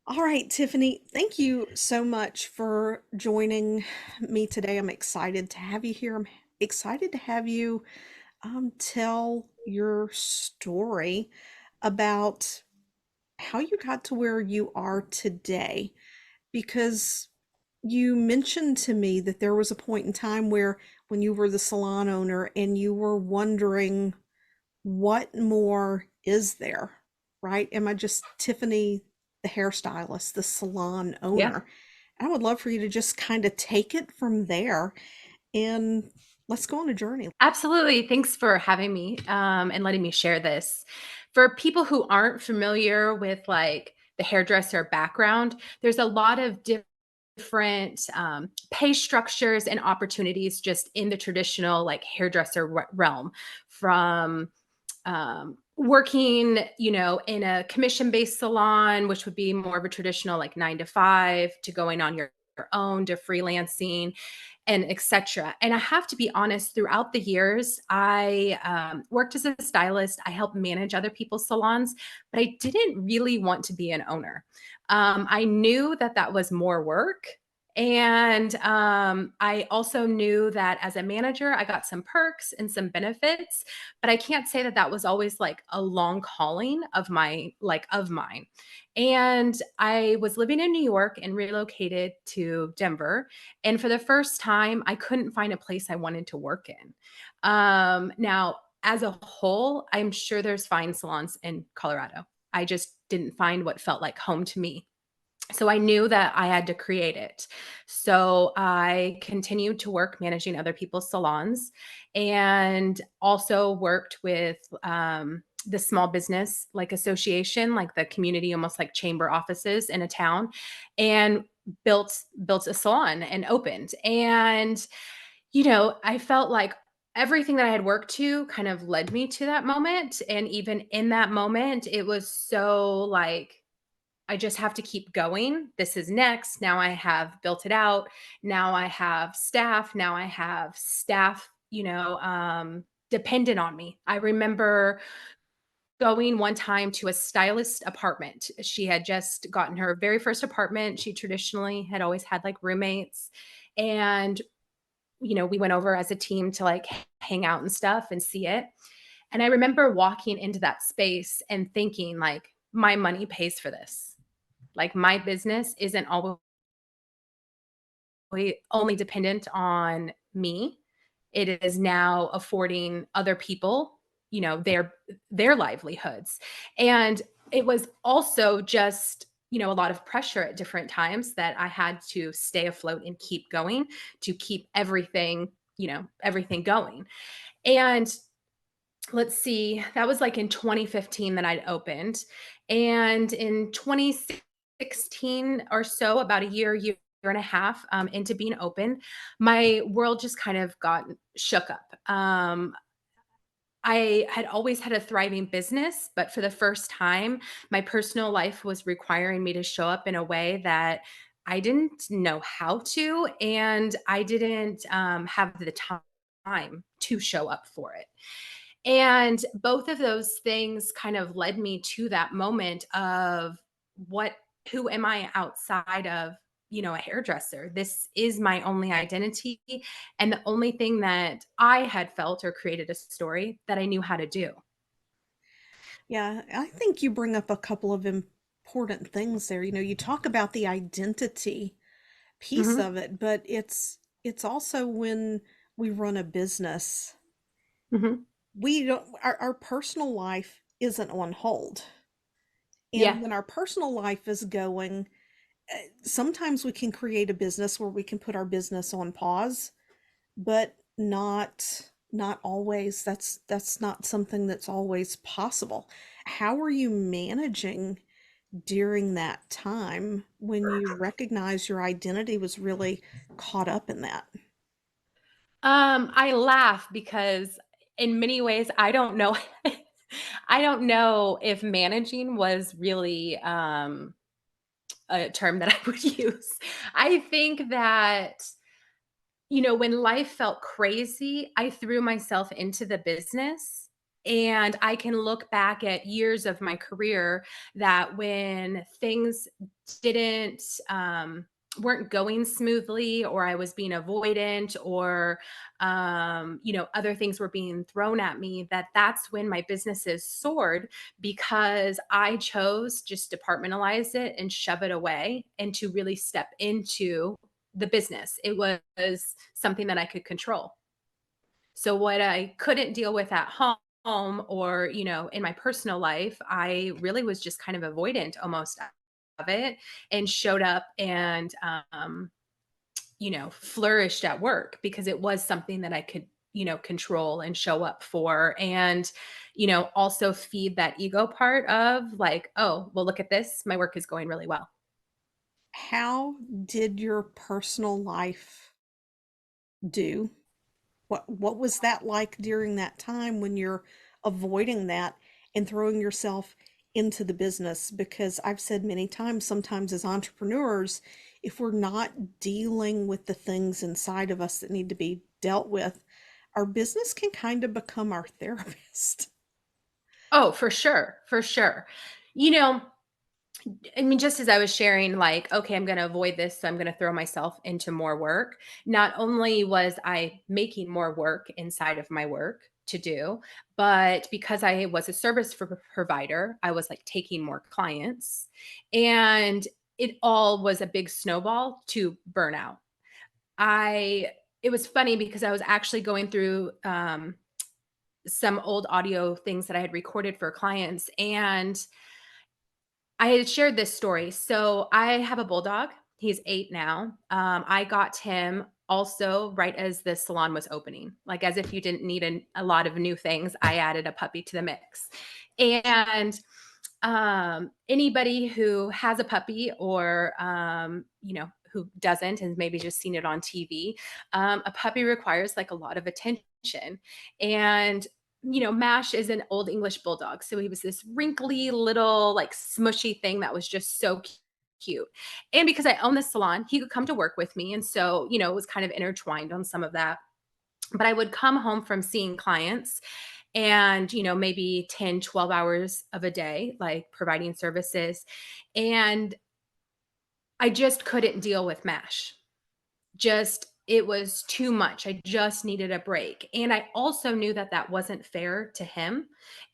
All right, Tiffany, thank you so much for joining me today. I'm excited to have you here. I'm excited to have you tell your story about how you got to where you are today. Because you mentioned to me that there was a point in time where when you were the salon owner and you were wondering what more is there, right? Am I just Tiffany, the hairstylist, the salon Yeah, owner? I would love for you to just kind of take it from there and let's go on a journey. absolutely. Thanks for having me and letting me share this. For people who aren't familiar with like the hairdresser background, there's a lot of different pay structures and opportunities just in the traditional like hairdresser realm from working, in a commission-based salon, which would be more of a traditional like 9 to 5, to going on your own, to freelancing and etc. And I have to be honest, throughout the years, I worked as a stylist. I helped manage other people's salons, but I didn't really want to be an owner. I knew that that was more work. And I also knew that as a manager, I got some perks and some benefits, but I can't say that that was always like a long calling of mine. And I was living in New York and relocated to Denver. And for the first time, I couldn't find a place I wanted to work in. Now, as a whole, I'm sure there's fine salons in Colorado. I just didn't find what felt like home to me. So I knew that I had to create it. So I continued to work managing other people's salons and also worked with the small business like association, like the community, almost like chamber offices in a town, and built a salon and opened. And I felt like everything that I had worked to kind of led me to that moment. And even in that moment, it was so like I just have to keep going. This is next. Now I have built it out. Now I have staff. Now I have staff, dependent on me. I remember going one time to a stylist apartment. She had just gotten her very first apartment. She traditionally had always had like roommates. And, we went over as a team to like hang out and stuff and see it. And I remember walking into that space and thinking, like, my money pays for this. Like my business isn't always only dependent on me. It is now affording other people, their livelihoods. And it was also just, a lot of pressure at different times that I had to stay afloat and keep going to keep everything going. And let's see, that was like in 2015 that I'd opened. And in 2016 or so, about a year and a half into being open, my world just kind of got shook up. I had always had a thriving business, but for the first time, my personal life was requiring me to show up in a way that I didn't know how to, and I didn't have the time to show up for it. And both of those things kind of led me to that moment of what who am I outside of, a hairdresser? This is my only identity and the only thing that I had felt or created a story that I knew how to do. Yeah, I think you bring up a couple of important things there. You talk about the identity piece Mhm. of it, but it's also when we run a business, Mhm. we don't our personal life isn't on hold. Yeah. And when our personal life is going, sometimes we can create a business where we can put our business on pause, but not always. That's not something that's always possible. How are you managing during that time when you recognize your identity was really caught up in that? I laugh because in many ways I don't know I don't know if managing was really a term that I would use. I think that, when life felt crazy, I threw myself into the business And I can look back at years of my career that when things didn't, weren't going smoothly, or I was being avoidant, or other things were being thrown at me, that's when my businesses soared, because I chose just departmentalize it and shove it away and to really step into the business. It was something that I could control. So what I couldn't deal with at home, or, in my personal life, I really was just kind of avoidant almost of it, and showed up and flourished at work because it was something that I could, control and show up for, and also feed that ego part of like, oh, well, look at this, my work is going really well. How did your personal life do? What was that like during that time when you're avoiding that and throwing yourself into the business? Because I've said many times, sometimes as entrepreneurs, if we're not dealing with the things inside of us that need to be dealt with, our business can kind of become our therapist. Oh, for sure, for sure. you know I mean, just as I was sharing, like, okay, I'm going to avoid this, so I'm going to throw myself into more work. Not only was I making more work inside of my work to do, but because I was a service provider, I was like taking more clients. And it all was a big snowball to burnout. It was funny because I was actually going through some old audio things that I had recorded for clients. And I had shared this story. So I have a bulldog. He's 8 now. I got him also right as the salon was opening. Like, as if you didn't need a lot of new things, I added a puppy to the mix. And anybody who has a puppy, or who doesn't and maybe just seen it on TV, a puppy requires like a lot of attention. And Mash is an old English bulldog, so he was this wrinkly little like smushy thing that was just so cute. And because I own this salon, he could come to work with me, and so it was kind of intertwined on some of that. But I would come home from seeing clients, and maybe 10, 12 hours of a day, like providing services, and I just couldn't deal with Mash. Just, it was too much. I just needed a break. And I also knew that that wasn't fair to him,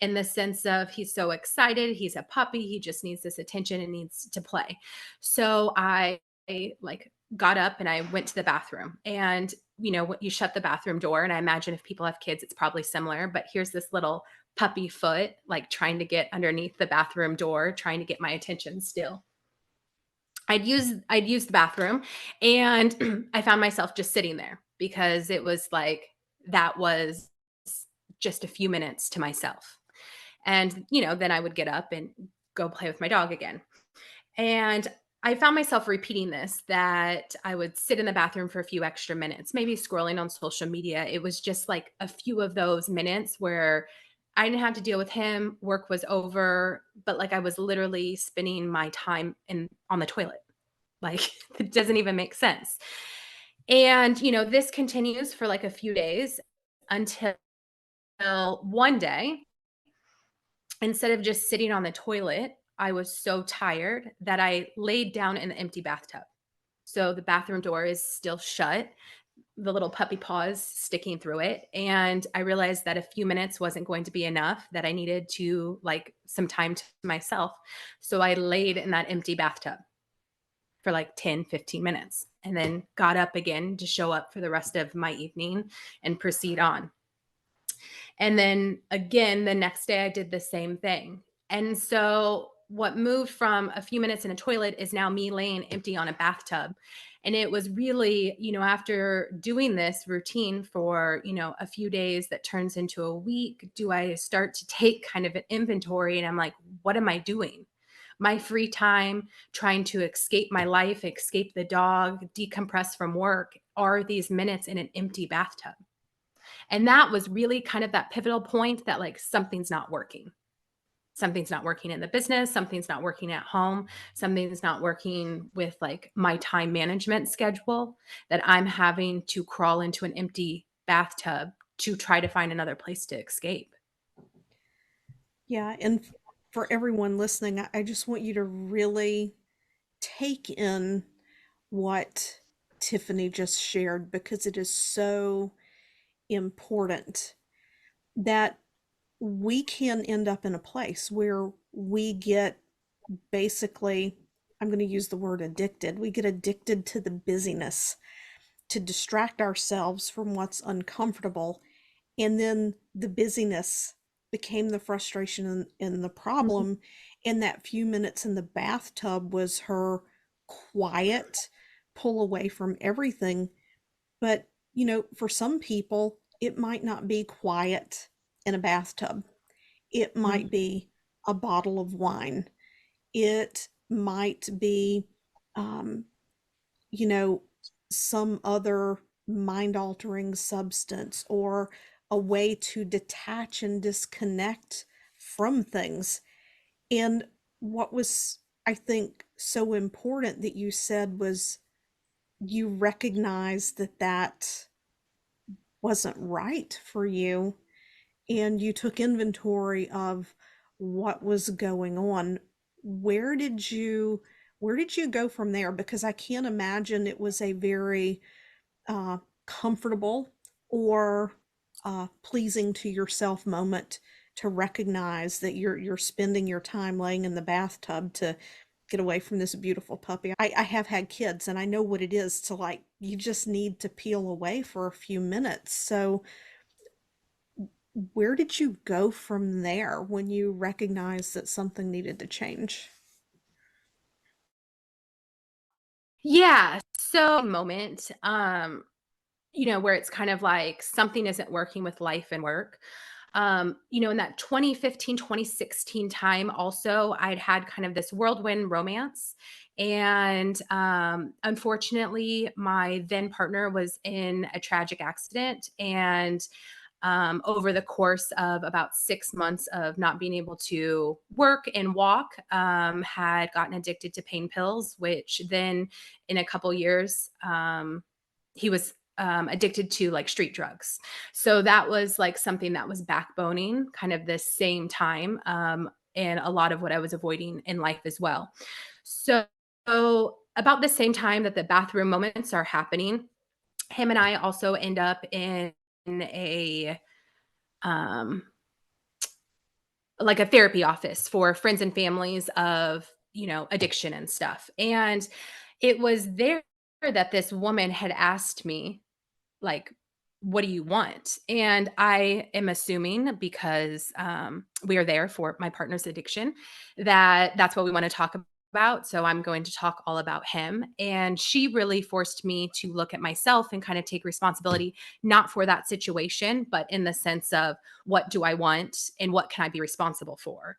in the sense of, he's so excited, he's a puppy, he just needs this attention and needs to play. So I like got up and I went to the bathroom, and you shut the bathroom door, and I imagine if people have kids it's probably similar, but here's this little puppy foot like trying to get underneath the bathroom door, trying to get my attention still. I'd use the bathroom, and I found myself just sitting there, because it was like, that was just a few minutes to myself. And then I would get up and go play with my dog again. And I found myself repeating this, that I would sit in the bathroom for a few extra minutes, maybe scrolling on social media. It was just like a few of those minutes where I didn't have to deal with him, work was over, but like I was literally spending my time on the toilet. Like, it doesn't even make sense. And this continues for like a few days, until one day, instead of just sitting on the toilet, I was so tired that I laid down in the empty bathtub. So the bathroom door is still shut, the little puppy paws sticking through it. And I realized that a few minutes wasn't going to be enough, that I needed to like some time to myself. So I laid in that empty bathtub for like 10, 15 minutes, and then got up again to show up for the rest of my evening and proceed on. And then again, the next day, I did the same thing. And so, what moved from a few minutes in a toilet is now me laying empty on a bathtub. And it was really, after doing this routine for, a few days, that turns into a week, do I start to take kind of an inventory, and I'm like, what am I doing? My free time, trying to escape my life, escape the dog, decompress from work, are these minutes in an empty bathtub. And that was really kind of that pivotal point, that like something's not working. Something's not working in the business, something's not working at home, something's not working with like my time management schedule, that I'm having to crawl into an empty bathtub to try to find another place to escape. Yeah, and for everyone listening, I just want you to really take in what Tiffany just shared because it is so important that we can end up in a place where we get basically, I'm going to use the word addicted. We get addicted to the busyness to distract ourselves from what's uncomfortable. And then the busyness became the frustration and the Mhm, problem. And that few minutes in the bathtub was her quiet pull away from everything. But, for some people, it might not be quiet in a bathtub. It might mhm, be a bottle of wine. It might be, um, you know, some other mind altering substance or a way to detach and disconnect from things. And what was, I think, so important that you said was you recognized that that wasn't right for you and you took inventory of what was going on. Where did you where did you go from there? Because I can't imagine it was a very uh, comfortable or pleasing to yourself moment to recognize that you're spending your time laying in the bathtub to get away from this beautiful puppy. I have had kids and I know what it is to like you just need to peel away for a few minutes. So where did you go from there when you recognized that something needed to change? yeah, so moment, where it's kind of like something isn't working with life and work. In that 2015, 2016 time also, I'd had kind of this whirlwind romance, and, unfortunately, my then partner was in a tragic accident, and over the course of about 6 months of not being able to work and walk, had gotten addicted to pain pills, which then in a couple years, he was addicted to like street drugs. So that was like something that was backboning kind of this same time. And a lot of what I was avoiding in life as well. So, about the same time that the bathroom moments are happening, him and I also end up in a um, like a therapy office for friends and families of, addiction and stuff. And it was there that this woman had asked me, like, what do you want? And I am assuming because we are there for my partner's addiction that that's what we want to talk about. So I'm going to talk all about him. And she really forced me to look at myself and kind of take responsibility, not for that situation, but in the sense of what do I want and what can I be responsible for?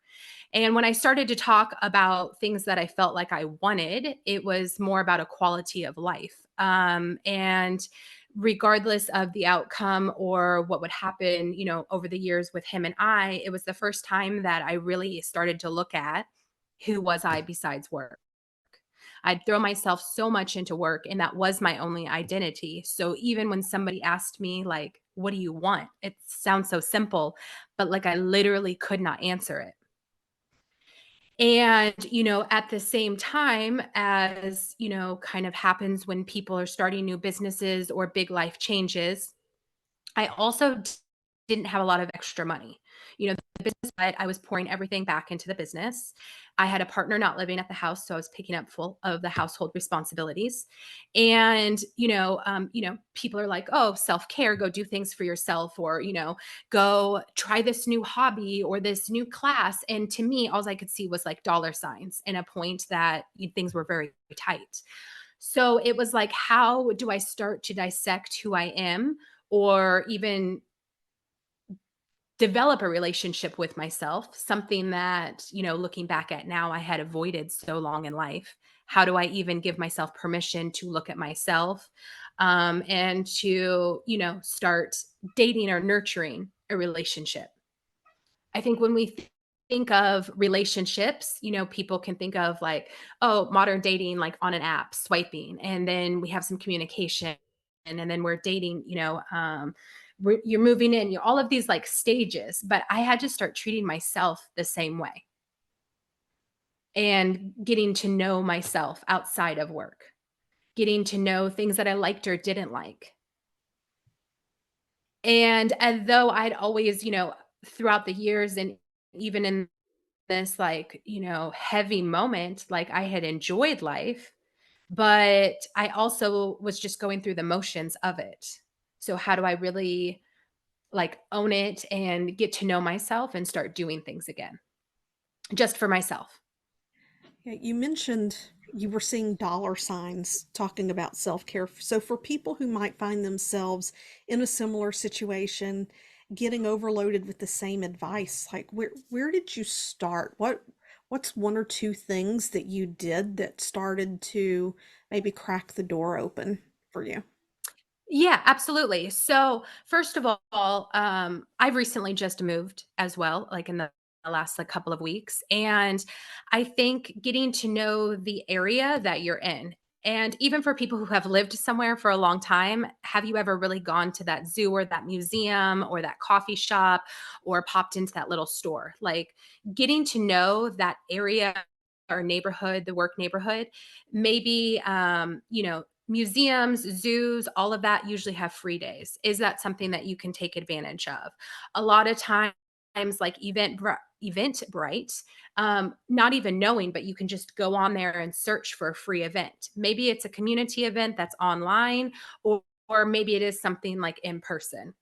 And when I started to talk about things that I felt like I wanted, it was more about a quality of life. And regardless of the outcome or what would happen, over the years with him and I, it was the first time that I really started to look at who was I besides work. I'd throw myself so much into work and that was my only identity. So even when somebody asked me like, what do you want? It sounds so simple, but like I literally could not answer it. And, at the same time as, kind of happens when people are starting new businesses or big life changes, I also didn't have a lot of extra money. The business, but I was pouring everything back into the business. I had a partner not living at the house, so I was picking up full of the household responsibilities. And people are like, "Oh, self care, go do things for yourself, or go try this new hobby or this new class." And to me, all I could see was like dollar signs and a point that things were very tight. So it was like, how do I start to dissect who I am or even develop a relationship with myself, something that, looking back at now, I had avoided so long in life. How do I even give myself permission to look at myself and to, start dating or nurturing a relationship? I think when we think of relationships, people can think of like, oh, modern dating, like on an app, swiping, and then we have some communication, and then we're dating, you're moving in, you're all of these like stages, but I had to start treating myself the same way and getting to know myself outside of work, getting to know things that I liked or didn't like. And though I'd always, throughout the years and even in this like, heavy moment, like I had enjoyed life, but I also was just going through the motions of it. So how do I really like own it and get to know myself and start doing things again just for myself? Yeah, you mentioned you were seeing dollar signs talking about self-care. So for people who might find themselves in a similar situation, getting overloaded with the same advice, like where did you start? What's one or two things that you did that started to maybe crack the door open for you? Yeah, absolutely. So, first of all, I've recently just moved as well, like in the last like couple of weeks, and I think getting to know the area that you're in, and even for people who have lived somewhere for a long time, have you ever really gone to that zoo or that museum or that coffee shop or popped into that little store? Like getting to know that area or neighborhood, the work neighborhood, maybe museums, zoos, all of that usually have free days. Is that something that you can take advantage of? A lot of times, like Eventbrite, not even knowing, but you can just go on there and search for a free event. Maybe it's a community event that's online, or maybe it is something like in person.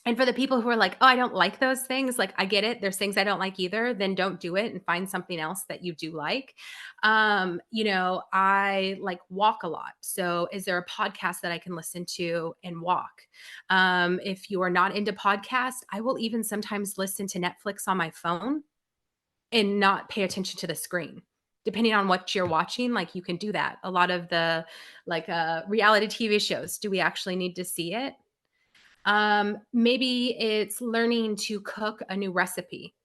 And for the people who are like, "Oh, I don't like those things," like, I get it. There's things I don't like either, then don't do it and find something else that you do like. I like walk a lot. So is there a podcast that I can listen to and walk? If you are not into podcasts, I will even sometimes listen to Netflix on my phone and not pay attention to the screen. Depending on what you're watching, like, you can do that. A lot of the, like, reality TV shows, do we actually need to see it? Maybe it's learning to cook a new recipe.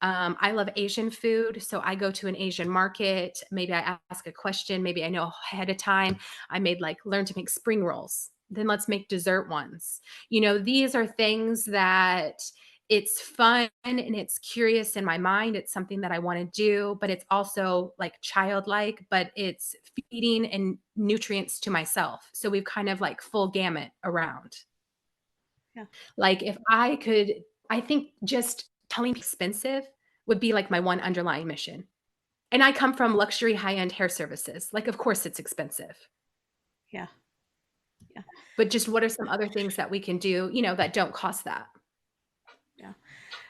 I love Asian food, so I go to an Asian market. Maybe I ask a question. Maybe I know ahead of time. I made like learn to make spring rolls. Then let's make dessert ones. These are things that it's fun and it's curious in my mind. It's something that I want to do, but it's also like childlike, but it's feeding and nutrients to myself. So we've kind of like full gamut around. Yeah. Like, if I could I think just telling people expensive would be, like, my one underlying mission. And I come from luxury high-end hair services, like, of course it's expensive, Yeah. Yeah. but just what are some other things that we can do, that don't cost that? Yeah.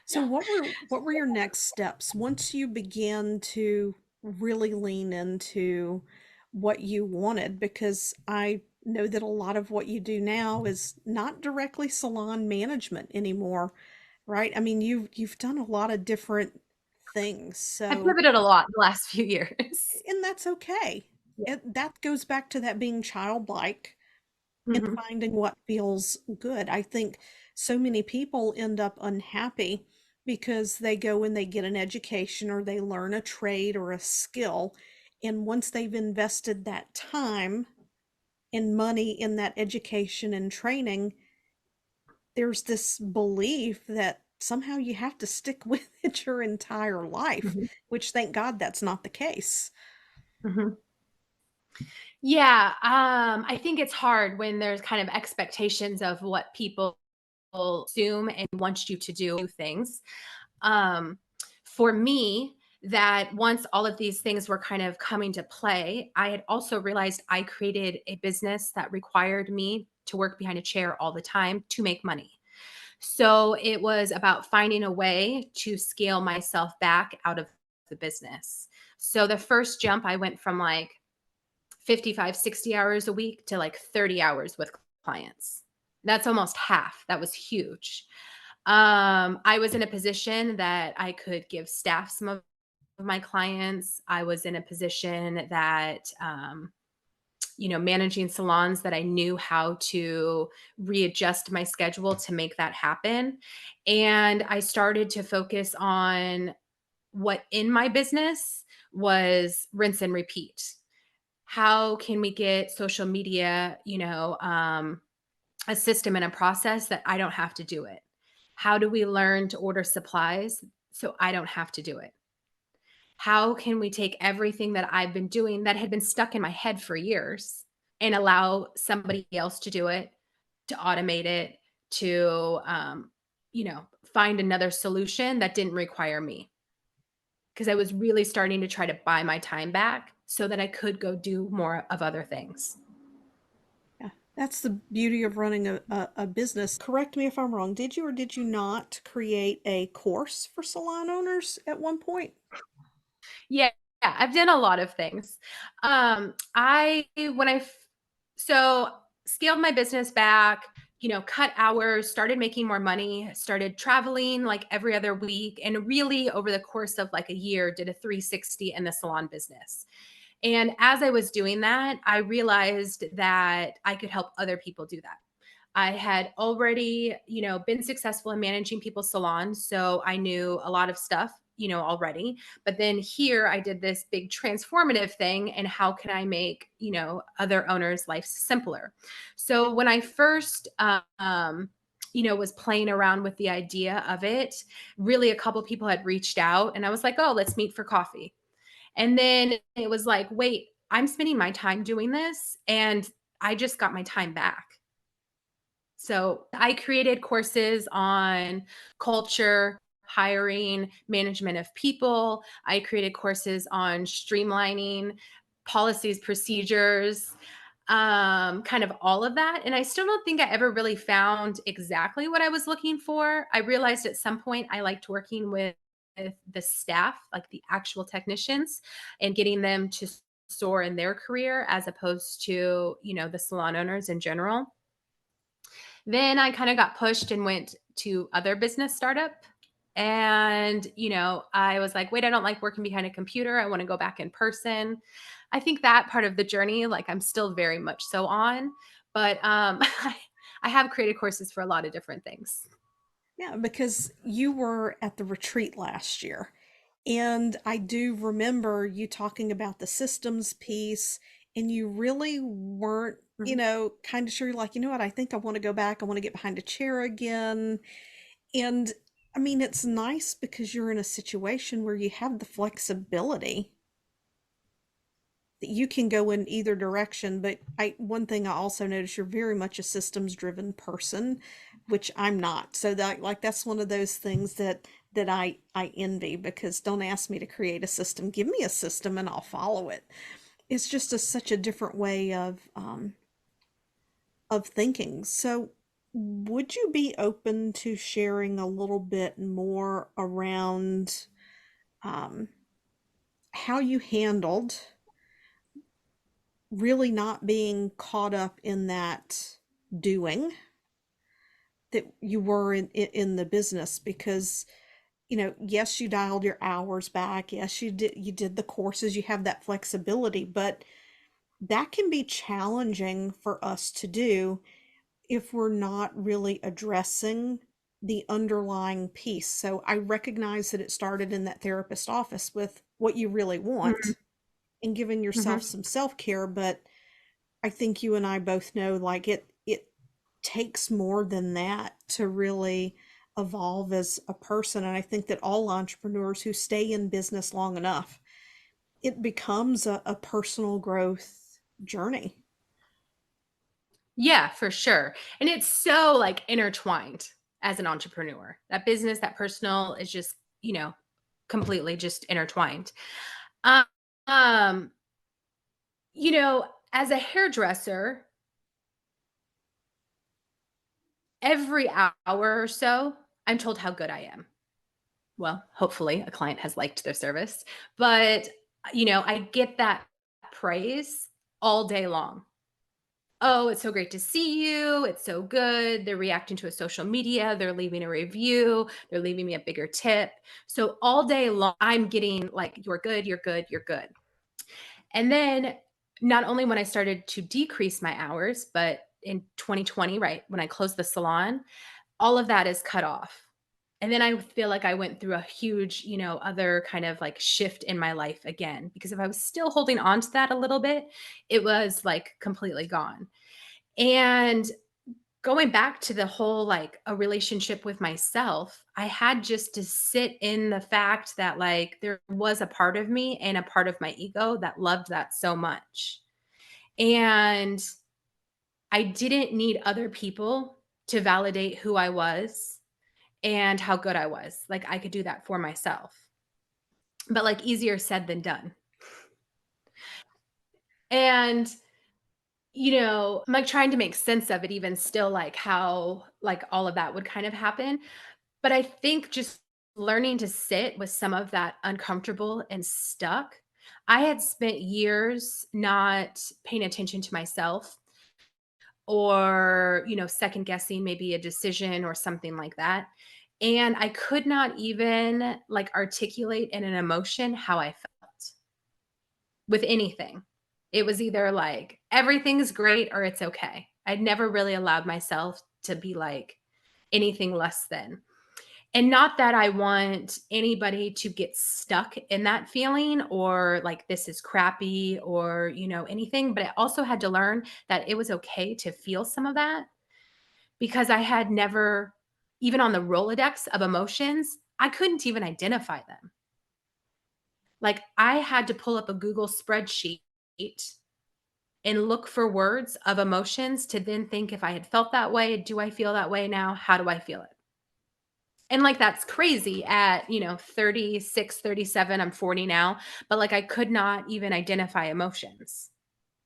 So what were your next steps once you began to really lean into what you wanted? Because I know that a lot of what you do now is not directly salon management anymore, right? I mean, you've done a lot of different things. I've So, pivoted a lot the last few years. and that's okay. Yeah. That goes back to that being childlike and Mhm, finding what feels good. I think so many people end up unhappy because they go and they get an education or they learn a trade or a skill. And once they've invested that time and money in that education and training, there's this belief that somehow you have to stick with it your entire life, mhm, which thank God that's not the case. mhm. Yeah, I think it's hard when there's kind of expectations of what people assume and want you to do things. um, for me, that once all of these things were kind of coming to play, I had also realized I created a business that required me to work behind a chair all the time to make money. So it was about finding a way to scale myself back out of the business. So the first jump, I went from like 55, 60 hours a week to like 30 hours with clients. That's almost half. That was huge. I was in a position that I could give staff some of my clients. I was in a position that, managing salons that I knew how to readjust my schedule to make that happen. And I started to focus on what in my business was rinse and repeat. How can we get social media, a system and a process that I don't have to do it? How do we learn to order supplies so I don't have to do it? How can we take everything that I've been doing that had been stuck in my head for years and allow somebody else to do it, to automate it, to, find another solution that didn't require me? Because I was really starting to try to buy my time back so that I could go do more of other things. Yeah, that's the beauty of running a business. Correct me if I'm wrong. Did you or did you not create a course for salon owners at one point? Yeah, I've done a lot of things. I when I f- so scaled my business back, cut hours, started making more money, started traveling like every other week, and really over the course of like a year, did a 360 in the salon business. And as I was doing that, I realized that I could help other people do that. I had already, been successful in managing people's salons, so I knew a lot of stuff, already. But then here I did this big transformative thing, and how can I make, other owners' lives simpler? So when I first was playing around with the idea of it, really a couple people had reached out and I was like, "Oh, let's meet for coffee." And then it was like, "Wait, I'm spending my time doing this and I just got my time back." So I created courses on culture, hiring, management of people. I created courses on streamlining policies, procedures, kind of all of that. And I still don't think I ever really found exactly what I was looking for. I realized at some point I liked working with the staff, like the actual technicians, and getting them to soar in their career as opposed to, the salon owners in general. Then I kind of got pushed and went to other business startup. And, I was like, wait, I don't like working behind a computer. I want to go back in person. I think that part of the journey, like I'm still very much so on, but I have created courses for a lot of different things. Yeah, because you were at the retreat last year. And I do remember you talking about the systems piece, and you really weren't, Mhm. kind of sure. You're like, you know what, I think I want to go back. I want to get behind a chair again. And I mean, it's nice because you're in a situation where you have the flexibility that you can go in either direction. But one thing I also notice, you're very much a systems driven person, which I'm not. So that, like, that's one of those things that I envy, because don't ask me to create a system. Give me a system and I'll follow it. It's just such a different way of thinking. So would you be open to sharing a little bit more around um, how you handled really not being caught up in that doing that you were in the business? Because yes, you dialed your hours back, yes, you did the courses, you have that flexibility, but that can be challenging for us to do if we're not really addressing the underlying piece. So I recognize that it started in that therapist office with what you really Mhm. want and giving yourself Mhm. some self-care, but I think you and I both know, like, it takes more than that to really evolve as a person. And I think that all entrepreneurs who stay in business long enough, it becomes a personal growth journey. Yeah, for sure. And it's so like intertwined as an entrepreneur. That business, that personal is just, completely just intertwined. Um, um, as a hairdresser, every hour or so, I'm told how good I am. Well, hopefully a client has liked their service, but I get that praise all day long. Oh, it's so great to see you. It's so good. They're reacting to a social media. They're leaving a review. They're leaving me a bigger tip. So all day long, I'm getting like, you're good, you're good, you're good. And then not only when I started to decrease my hours, but in 2020, right, when I closed the salon, all of that is cut off. And then I feel like I went through a huge, other kind of like shift in my life again, because if I was still holding on to that a little bit, it was like completely gone. And going back to the whole, like, a relationship with myself, I had just to sit in the fact that, like, there was a part of me and a part of my ego that loved that so much. And I didn't need other people to validate who I was and how good I was. Like, I could do that for myself, but, like, easier said than done. And, I'm, like, trying to make sense of it even still, like, how, like, all of that would kind of happen. But I think just learning to sit with some of that uncomfortable and stuck. I had spent years not paying attention to myself or, second guessing maybe a decision or something like that. And I could not even like articulate in an emotion how I felt with anything. It was either like everything's great or it's okay. I'd never really allowed myself to be like anything less than. And not that I want anybody to get stuck in that feeling or like this is crappy or, anything, but I also had to learn that it was okay to feel some of that because I had never, even on the Rolodex of emotions, I couldn't even identify them. Like I had to pull up a Google spreadsheet and look for words of emotions to then think if I had felt that way, do I feel that way now? How do I feel it? And, like, that's crazy at, 36, 37, I'm 40 now, but, like, I could not even identify emotions.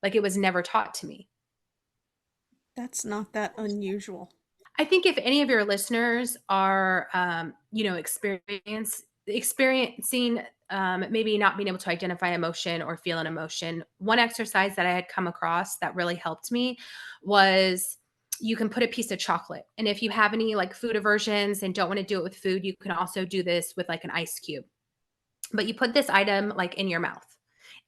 Like, it was never taught to me. That's not that unusual. I think if any of your listeners are, experiencing, maybe not being able to identify emotion or feel an emotion, one exercise that I had come across that really helped me was you can put a piece of chocolate. And if you have any like food aversions and don't want to do it with food, you can also do this with like an ice cube. But you put this item like in your mouth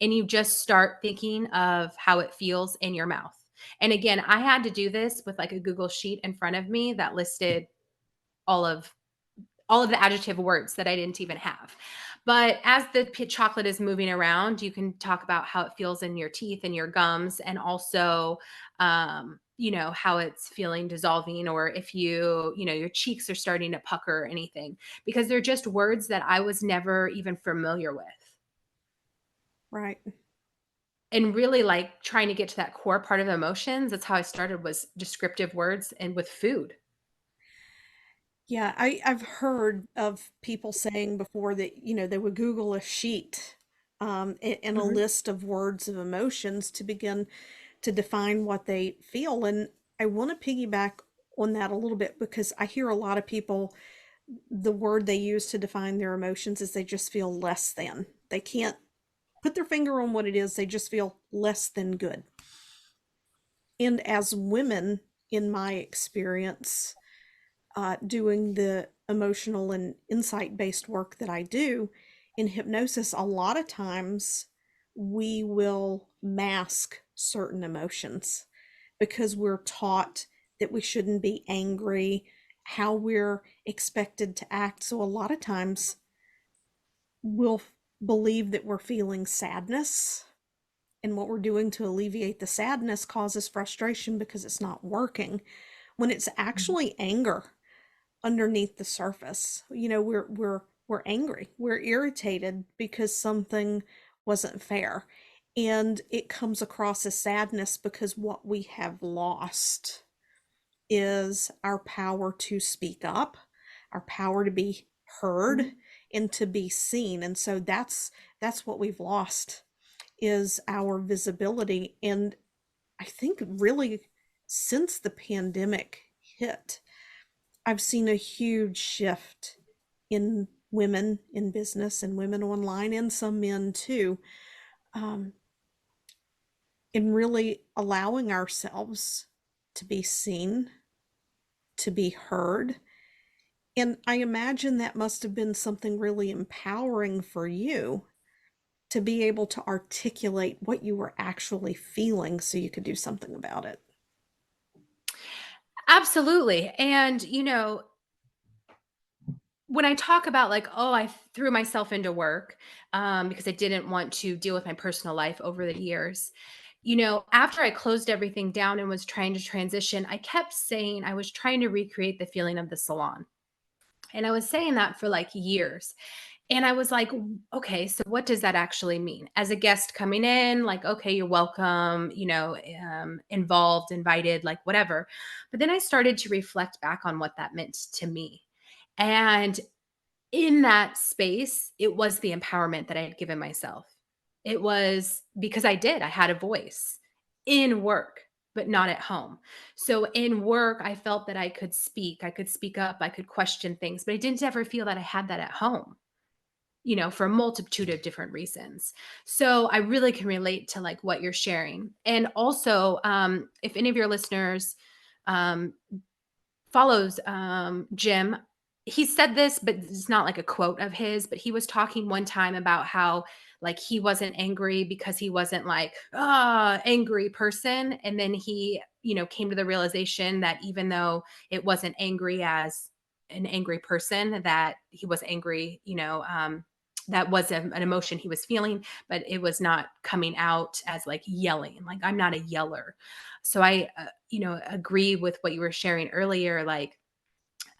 and you just start thinking of how it feels in your mouth. And again, I had to do this with like a Google sheet in front of me that listed all of all of the adjective words that I didn't even have. But as the chocolate is moving around, you can talk about how it feels in your teeth and your gums, and also, how it's feeling dissolving, or if your cheeks are starting to pucker or anything, because they're just words that I was never even familiar with. Right. And really like trying to get to that core part of emotions. That's how I started was descriptive words and with food. Yeah, I've heard of people saying before that, they would Google a sheet, and a Mhm. list of words of emotions to begin to define what they feel. And I want to piggyback on that a little bit because I hear a lot of people, the word they use to define their emotions is they just feel less than. They can't put their finger on what it is, they just feel less than good. And as women, in my experience, doing the emotional and insight based work that I do in hypnosis, a lot of times we will mask certain emotions because we're taught that we shouldn't be angry, how we're expected to act. So a lot of times we'll believe that we're feeling sadness. And what we're doing to alleviate the sadness causes frustration because it's not working when it's Mhm. actually anger underneath the surface. We're angry. We're irritated because something wasn't fair. And it comes across as sadness because what we have lost is our power to speak up, our power to be heard Mhm. and to be seen. And so that's what we've lost is our visibility. And I think really since the pandemic hit, I've seen a huge shift in women in business and women online and some men too, um, in really allowing ourselves to be seen, to be heard. And I imagine that must have been something really empowering for you to be able to articulate what you were actually feeling so you could do something about it. Absolutely. And, when I talk about like, oh, I threw myself into work because I didn't want to deal with my personal life over the years, After I closed everything down and was trying to transition, I kept saying I was trying to recreate the feeling of the salon. And I was saying that for like years. And I was like, okay, so what does that actually mean? As a guest coming in, like, okay, you're welcome, involved, invited, like whatever. But then I started to reflect back on what that meant to me. And in that space, it was the empowerment that I had given myself. It was because I had a voice in work, but not at home. So in work, I felt that I could speak up, I could question things, but I didn't ever feel that I had that at home, for a multitude of different reasons. So I really can relate to like what you're sharing. And also, if any of your listeners um, follows Jim, he said this, but it's not like a quote of his, but he was talking one time about how like he wasn't angry because he wasn't like, angry person. And then he, came to the realization that even though it wasn't angry as an angry person, that he was angry, that was an emotion he was feeling, but it was not coming out as like yelling. Like, I'm not a yeller. So I, agree with what you were sharing earlier. Like,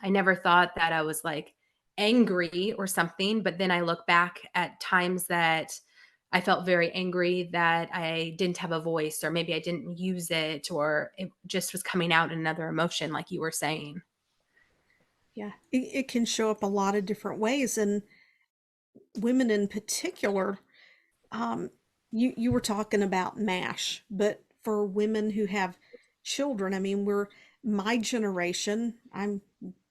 I never thought that I was like angry or something, but then I look back at times that I felt very angry that I didn't have a voice, or maybe I didn't use it, or it just was coming out in another emotion, like you were saying. Yeah, it can show up a lot of different ways, and women in particular. Um, you were talking about MASH, but for women who have children, I mean, we're my generation. I'm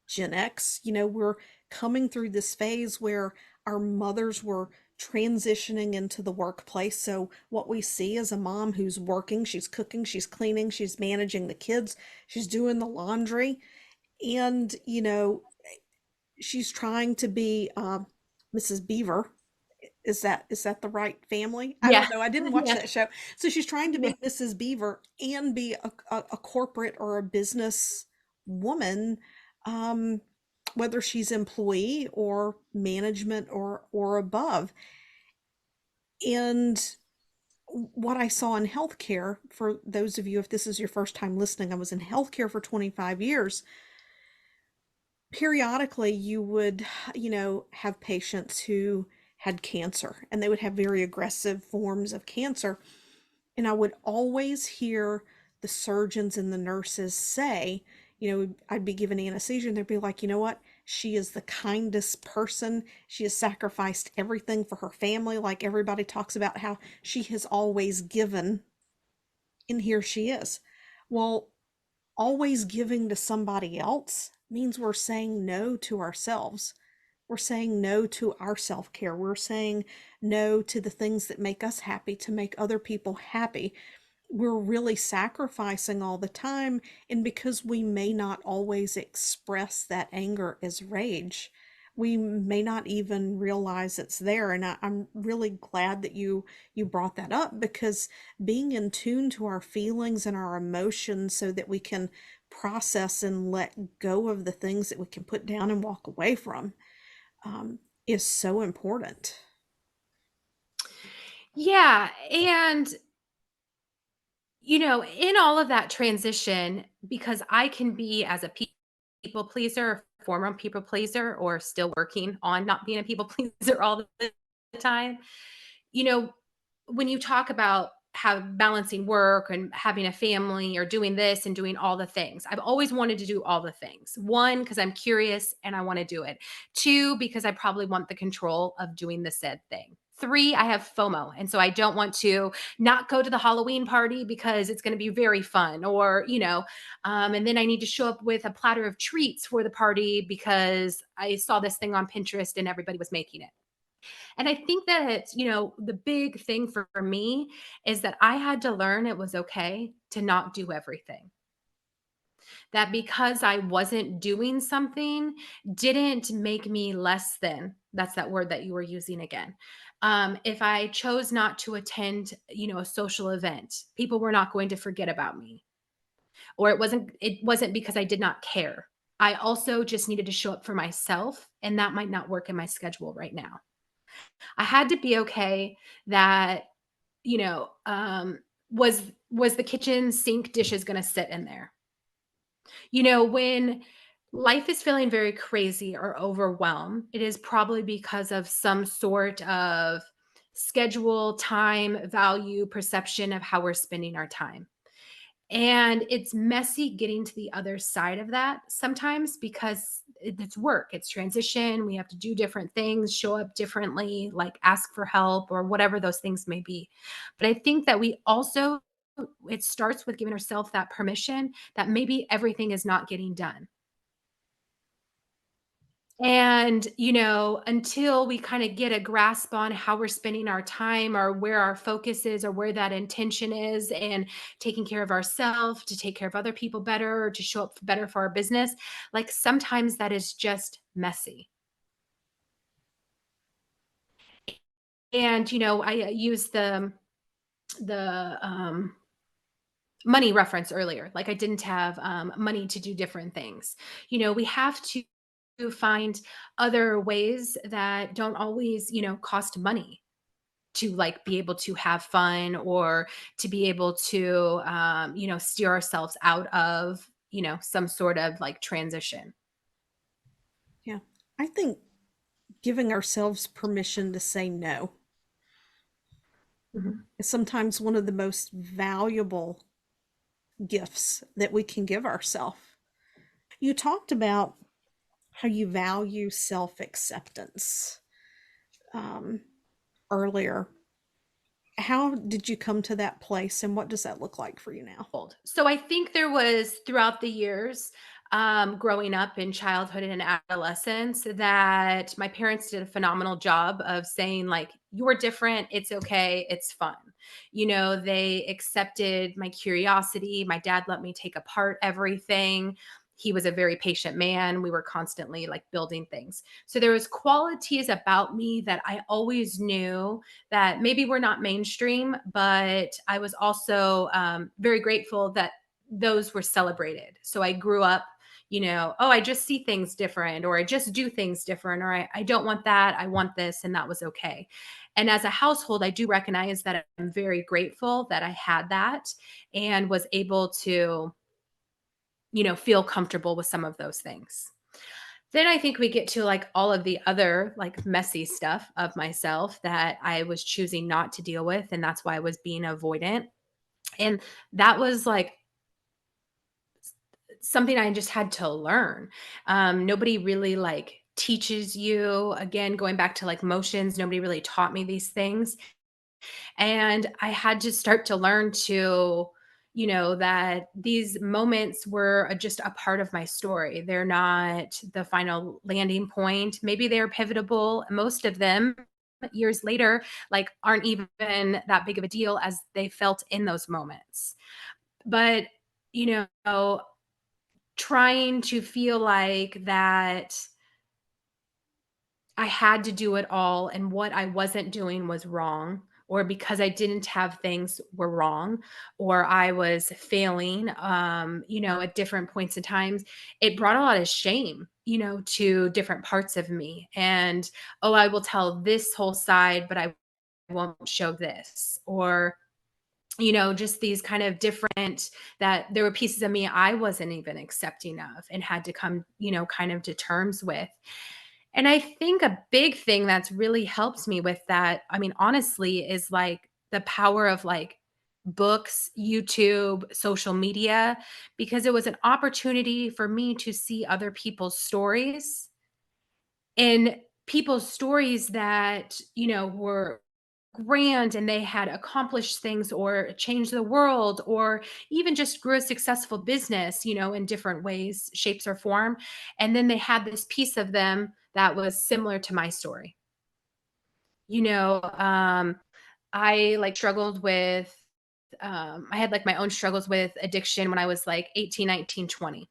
Gen X. We're coming through this phase where our mothers were transitioning into the workplace. So what we see is a mom who's working, she's cooking, she's cleaning, she's managing the kids, she's doing the laundry, and she's trying to be Mrs. Beaver. Is that the right family? I Yeah. don't know. I didn't watch Yeah. that show. So she's trying to Yeah. be Mrs. Beaver and be a corporate or a business woman, um, whether she's employee or management or above. And what I saw in healthcare, for those of you, if this is your first time listening, I was in healthcare for 25 years. Periodically you would have patients who had cancer, and they would have very aggressive forms of cancer, and I would always hear the surgeons and the nurses say, I'd be given anesthesia and they'd be like, you know what, she is the kindest person, she has sacrificed everything for her family, like everybody talks about how she has always given, and here she is. Well, always giving to somebody else means we're saying no to ourselves. We're saying no to our self care. We're saying no to the things that make us happy, to make other people happy. We're really sacrificing all the time. And because we may not always express that anger as rage, we may not even realize it's there. And I'm really glad that you brought that up, because being in tune to our feelings and our emotions so that we can process and let go of the things that we can put down and walk away from, is so important. Yeah. And, in all of that transition, because I can be as a people pleaser, former people pleaser, or still working on not being a people pleaser all the time. you know, when you talk about how balancing work and having a family or doing this and doing all the things, I've always wanted to do all the things. One, because I'm curious and I want to do it. Two, because I probably want the control of doing the said thing. Three, I have FOMO. And so I don't want to not go to the Halloween party because it's going to be very fun, or, and then I need to show up with a platter of treats for the party because I saw this thing on Pinterest and everybody was making it. And I think that, the big thing for me is that I had to learn it was okay to not do everything. That because I wasn't doing something didn't make me less than. That's that word that you were using again. If I chose not to attend, a social event, people were not going to forget about me. Or it wasn't because I did not care. I also just needed to show up for myself, and that might not work in my schedule right now. I had to be okay that, you know, um, was the kitchen sink dishes going to sit in there? When life is feeling very crazy or overwhelmed, it is probably because of some sort of schedule, time, value, perception of how we're spending our time. And it's messy getting to the other side of that sometimes because it's work, it's transition. We have to do different things, show up differently, like ask for help or whatever those things may be. But I think that it starts with giving ourselves that permission that maybe everything is not getting done. And, until we kind of get a grasp on how we're spending our time or where our focus is or where that intention is and taking care of ourselves to take care of other people better or to show up better for our business, like sometimes that is just messy. And, I used the money reference earlier. Like I didn't have money to do different things. We have to find other ways that don't always, cost money to like be able to have fun or to be able to, steer ourselves out of, some sort of like transition. Yeah. I think giving ourselves permission to say no Mhm. is sometimes one of the most valuable gifts that we can give ourselves. You talked about how you value self acceptance um, earlier. How did you come to that place and what does that look like for you now? So I think there was throughout the years, growing up in childhood and adolescence, that my parents did a phenomenal job of saying, like, you're different. It's okay. It's fun. They accepted my curiosity. My dad let me take apart everything. He was a very patient man. We were constantly like building things. So there was qualities about me that I always knew that maybe were not mainstream, but I was also very grateful that those were celebrated. So I grew up, oh, I just see things different, or I just do things different, or I don't want that. I want this. And that was okay. And as a household, I do recognize that I'm very grateful that I had that and was able to, feel comfortable with some of those things. Then I think we get to like all of the other like messy stuff of myself that I was choosing not to deal with. And that's why I was being avoidant. And that was like something I just had to learn. Nobody really like teaches you, again, going back to like motions, nobody really taught me these things. And I had to start to learn to, that these moments were just a part of my story. They're not the final landing point. Maybe they're pivotal. Most of them years later, like aren't even that big of a deal as they felt in those moments. But, you know, trying to feel like that I had to do it all and what I wasn't doing was wrong, or because I didn't have things were wrong, or I was failing, at different points in times. It brought a lot of shame, to different parts of me. And, oh, I will tell this whole side, but I won't show this. Or, just these kind of different, that there were pieces of me I wasn't even accepting of and had to come, kind of to terms with. And I think a big thing that's really helped me with that, I mean, honestly, is like the power of like books, YouTube, social media, because it was an opportunity for me to see other people's stories and people's stories that, were grand and they had accomplished things or changed the world or even just grew a successful business, in different ways, shapes, or form. And then they had this piece of them that was similar to my story. You know, um, I like struggled with, I had like my own struggles with addiction when I was like 18, 19, 20.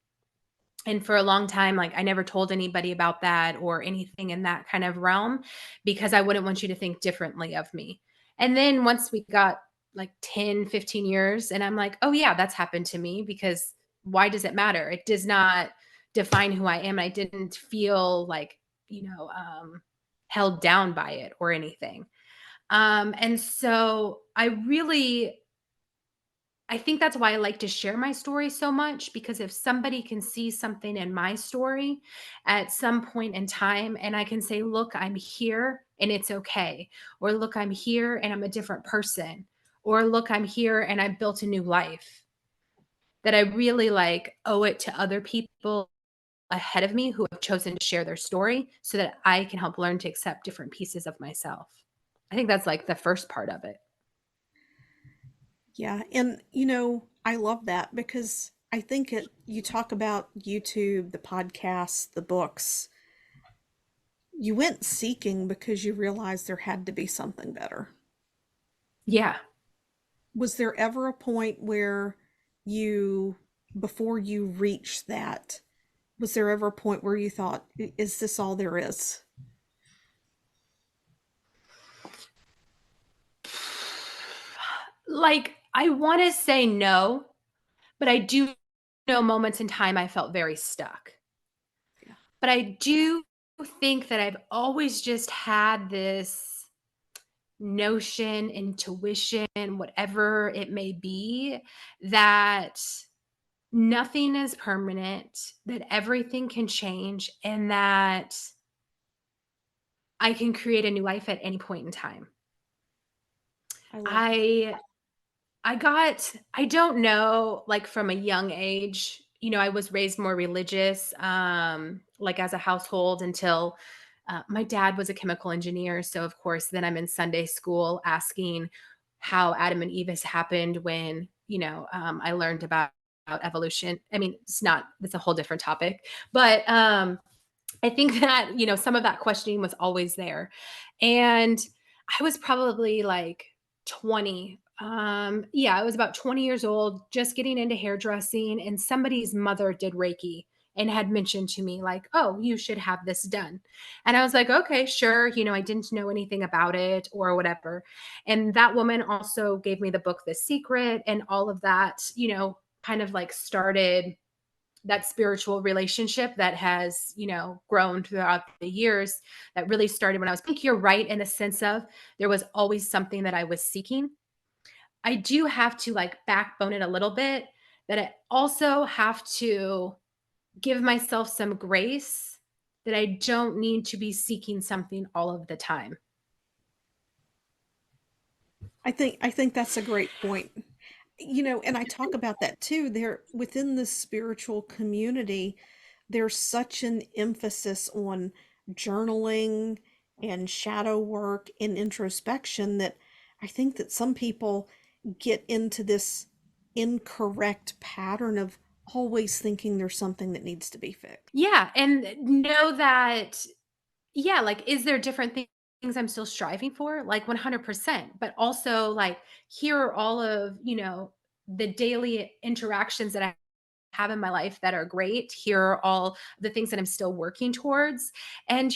And for a long time, like I never told anybody about that or anything in that kind of realm because I wouldn't want you to think differently of me. And then once we got like 10, 15 years, and I'm like, oh, yeah, that's happened to me because why does it matter? It does not define who I am. I didn't feel like, you know, um, held down by it or anything. And so I really I think that's why I like to share my story so much, because if somebody can see something in my story at some point in time and I can say, look, I'm here and it's okay. Or look, I'm here and I'm a different person. Or look, I'm here and I built a new life, that I really like owe it to other people ahead of me who have chosen to share their story so that I can help learn to accept different pieces of myself. I think that's like the first part of it. Yeah, and I love that because I think you talk about YouTube, the podcasts, the books. You went seeking because you realized there had to be something better. Yeah. Was there ever a point where you, before you reached that, was there ever a point where you thought, is this all there is? Like, I want to say no, but I do know moments in time I felt very stuck. Yeah, But I do think that I've always just had this notion, intuition, whatever it may be, that nothing is permanent, that everything can change, and that I can create a new life at any point in time. I love that. I I don't know, like from a young age, I was raised more religious, like as a household until my dad was a chemical engineer. So, of course, then I'm in Sunday school asking how Adam and Eve has happened when, I learned about evolution. I mean, it's a whole different topic. But I think that, some of that questioning was always there. And I was probably like 20. Yeah, I was about 20 years old, just getting into hairdressing, and somebody's mother did Reiki and had mentioned to me, like, oh, you should have this done. And I was like, okay, sure. I didn't know anything about it or whatever. And that woman also gave me the book, The Secret, and all of that, kind of like started that spiritual relationship that has, grown throughout the years, that really started when I was, I think you're right in the sense of there was always something that I was seeking. I do have to like backbone it a little bit, that I also have to give myself some grace, that I don't need to be seeking something all of the time. I think that's a great point. And I talk about that too. There within the spiritual community, there's such an emphasis on journaling and shadow work and introspection that I think that some people get into this incorrect pattern of always thinking there's something that needs to be fixed. Yeah. And know that, yeah, like, is there different things I'm still striving for? Like 100%. But also, like, here are all of, the daily interactions that I have in my life that are great. Here are all the things that I'm still working towards. And,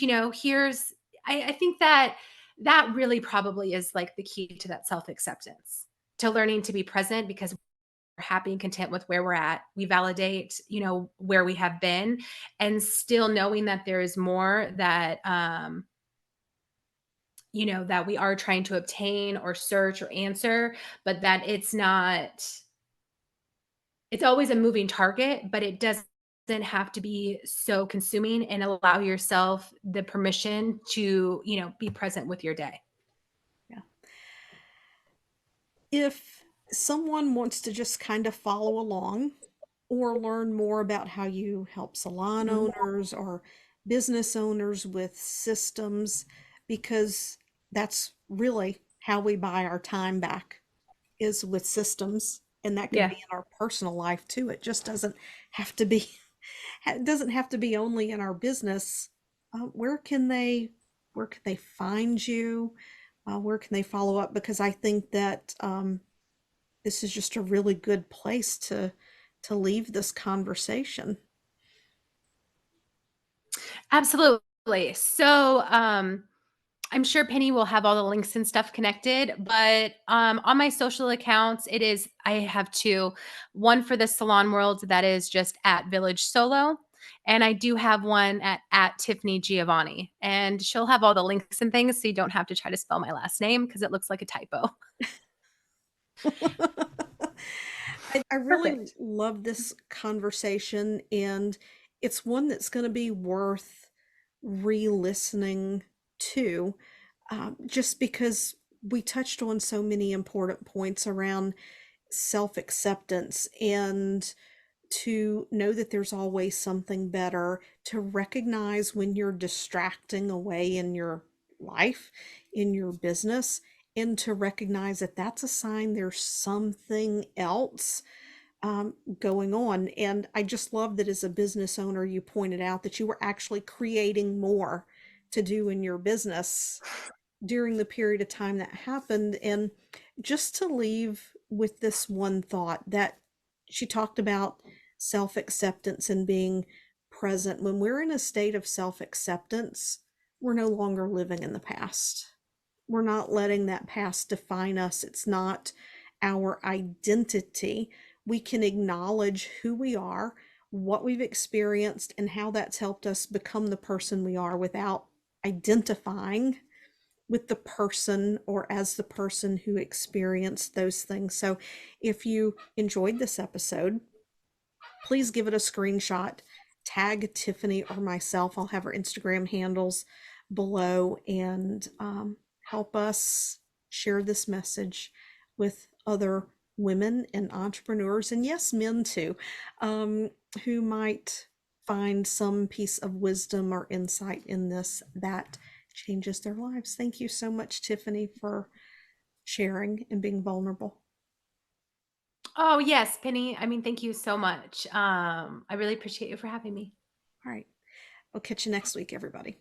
I think that that really probably is like the key to that self acceptance, to learning to be present, because we're happy and content with where we're at. We validate, where we have been, and still knowing that there is more that, that we are trying to obtain or search or answer, but that it's always a moving target, but it doesn't have to be so consuming, and allow yourself the permission to, be present with your day. Yeah. If someone wants to just kind of follow along or learn more about how you help salon Mhm. owners or business owners with systems, because that's really how we buy our time back is with systems. And that could be Yeah. in our personal life too. It just doesn't have to be, it doesn't have to be only in our business. Where can they find you? Where can they follow up? Because I think that this is just a really good place to leave this conversation. Absolutely. So, I'm sure Penny will have all the links and stuff connected, but on my social accounts, I have two. One for the salon world, that is just at Village Solo. And I do have one at Tiffany Giovanni. And she'll have all the links and things, so you don't have to try to spell my last name because it looks like a typo. I really Perfect. love this conversation, and it's one that's going to be worth re-listening to, just because we touched on so many important points around self-acceptance and to know that there's always something better, to recognize when you're distracting away in your life, in your business, and to recognize that that's a sign there's something else going on. And I just love that as a business owner, you pointed out that you were actually creating more to do in your business during the period of time that happened. And just to leave with this one thought that she talked about self acceptance and being present. When we're in a state of self acceptance, we're no longer living in the past. We're not letting that past define us. It's not our identity. We can acknowledge who we are, what we've experienced, and how that's helped us become the person we are without identifying with the person or as the person who experienced those things. So if you enjoyed this episode, please give it a screenshot, tag Tiffany or myself. I'll have our Instagram handles below, and help us share this message with other women and entrepreneurs, and yes, men too, um, who might find some piece of wisdom or insight in this that changes their lives. Thank you so much, Tiffany, for sharing and being vulnerable. Oh, yes, Penny. I mean, thank you so much. I really appreciate you for having me. All right. I'll catch you next week, everybody.